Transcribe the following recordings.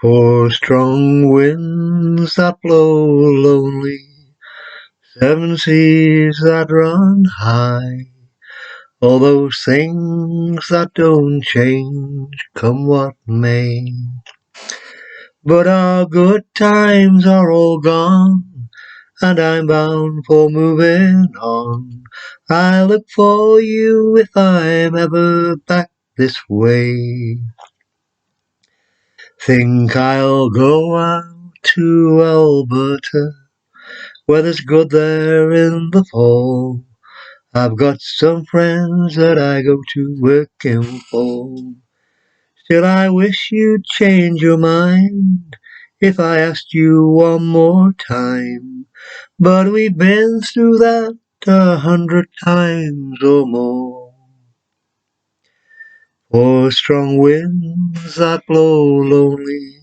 For strong winds that blow lonely, seven seas that run high, all those things that don't change, come what may. But our good times are all gone, and I'm bound for moving on. I look for you if I'm ever back this way. Think I'll go out to Alberta, weather's good there in the fall. I've got some friends that I go to working for. Still I wish you'd change your mind if I asked you one more time. But we've been through that 100 times or more. For strong winds that blow lonely,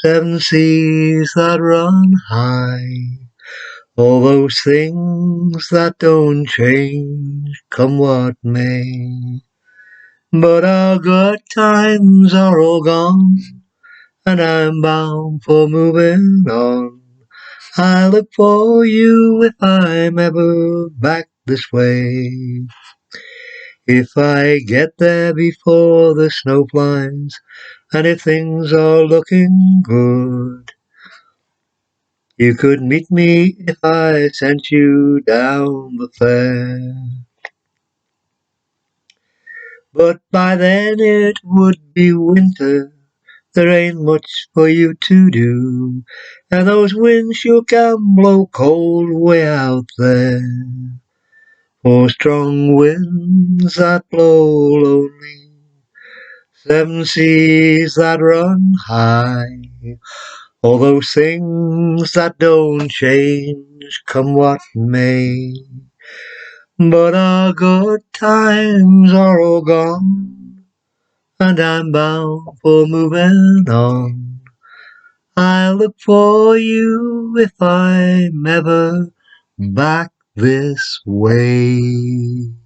seven seas that run high, all those things that don't change, come what may. But our good times are all gone, and I'm bound for moving on. I look for you if I'm ever back this way. If I get there before the snow flies, and if things are looking good, you could meet me if I sent you down the fair. But by then it would be winter, there ain't much for you to do, and those winds sure can blow cold way out there. For strong winds that blow lonely, seven seas that run high, all those things that don't change, come what may. But our good times are all gone, and I'm bound for moving on. I look for you if I'm ever back this way.